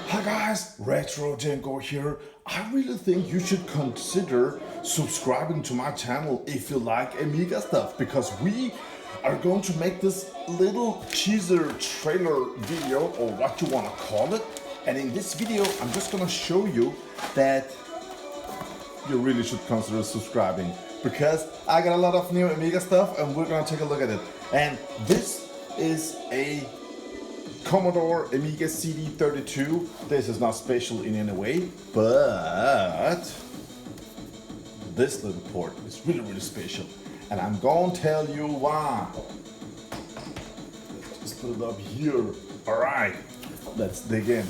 Hi guys, Retro Django here. I really think you should consider subscribing to my channel if you like Amiga stuff, because we are going to make this little teaser trailer video, or what you want to call it. And in this video I'm just gonna show you that you really should consider subscribing, because I got a lot of new Amiga stuff and we're gonna take a look at it. And this is a Commodore AMIGA CD32. This is not special in any way, but this little port is really special, and I'm gonna tell you why. Just put it up here. Alright, let's dig in.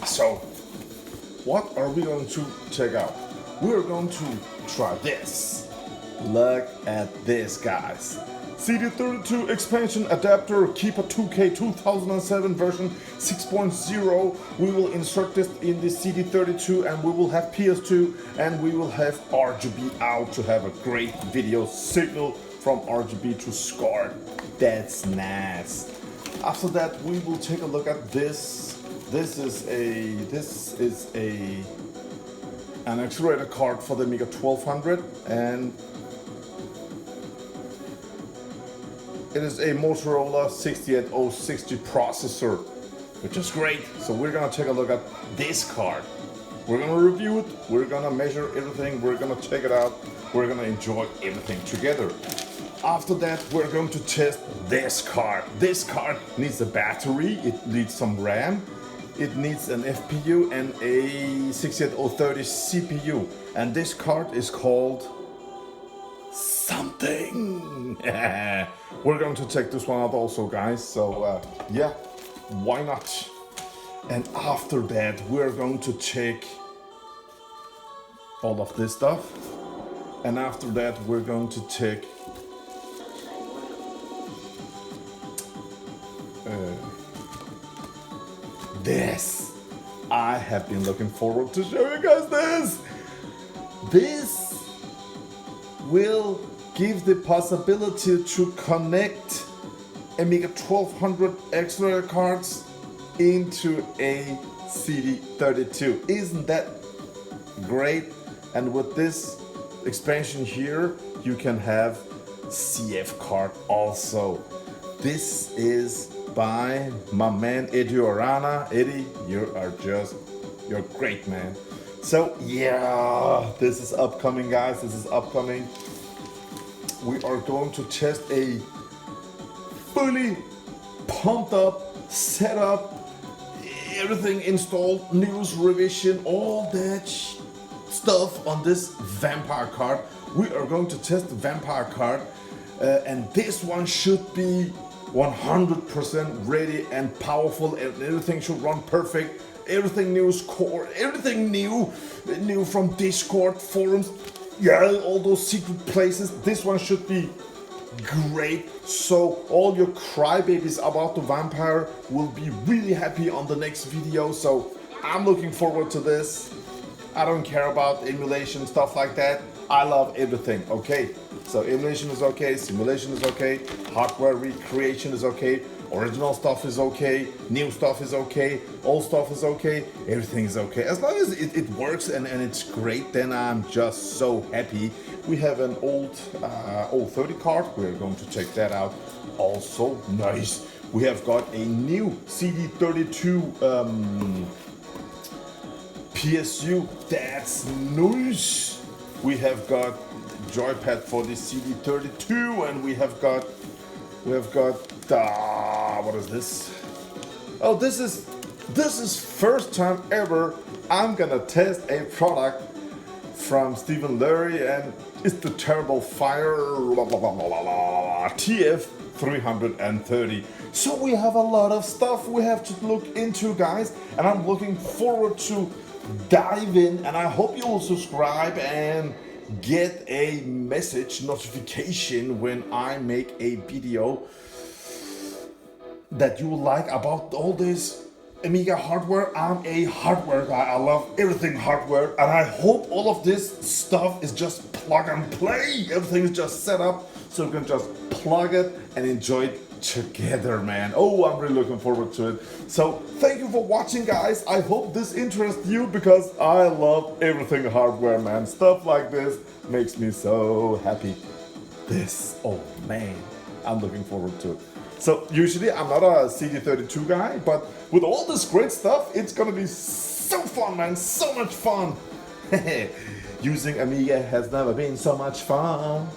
So, what are we going to check out? We're going to try this. Look at this, guys. CD32 expansion adapter, KIPPER 2K 2007 version 6.0. We will insert this in the CD32 and we will have PS2 and we will have RGB out to have a great video signal from RGB to SCART. That's nice. After that we will take a look at this. This is an accelerator card for the AMIGA 1200, and it is a Motorola 68060 processor, which is great. So we're gonna take a look at this card. We're gonna review it, we're gonna measure everything, we're gonna check it out, we're gonna enjoy everything together. After that, we're going to test this card. This card needs a battery, it needs some RAM, it needs an FPU and a 68030 CPU. And this card is called something. We're going to check this one out also, guys, so yeah, why not? And after that we're going to check all of this stuff, and after that we're going to check this. I have been looking forward to show you guys this. This will give the possibility to connect AMIGA 1200 accelerator cards into a CD32. Isn't that great? And with this expansion here, you can have CF card also. This is by my man Eddie Orana. Eddie, you're great, man. So yeah, this is upcoming, guys. This is upcoming. We are going to test a fully pumped up setup, everything installed, news revision, all that stuff on this Vampire card. We are going to test the Vampire card, and this one should be 100% ready and powerful, and everything should run perfect. Everything new is core, everything new from Discord forums, yeah, all those secret places. This one should be great. So all your crybabies about the Vampire will be really happy on the next video. So I'm looking forward to this. I don't care about emulation, stuff like that. I love everything, okay? So emulation is okay, simulation is okay, hardware recreation is okay, original stuff is okay, new stuff is okay, old stuff is okay, everything is okay. As long as it works and it's great, then I'm just so happy. We have an old 30 card, we're going to check that out. Also nice. We have got a new CD32 PSU, that's nice. We have got joypad for the CD32, and we have got what is this? Oh, this is first time ever I'm gonna test a product from Stephen Lurie, and it's the Terrible Fire TF330. So we have a lot of stuff we have to look into, guys, and I'm looking forward to dive in, and I hope you will subscribe and get a message notification when I make a video that you like about all this Amiga hardware. I'm a hardware guy, I love everything hardware, and I hope all of this stuff is just plug and play. Everything is just set up so you can just plug it and enjoy it together, man. Oh, I'm really looking forward to it. So thank you for watching, guys. I hope this interests you because I love everything hardware, man. Stuff like this makes me so happy. This, oh man, I'm looking forward to it. So usually I'm not a CD32 guy, but with all this great stuff, it's gonna be so fun, man, so much fun. Using Amiga has never been so much fun.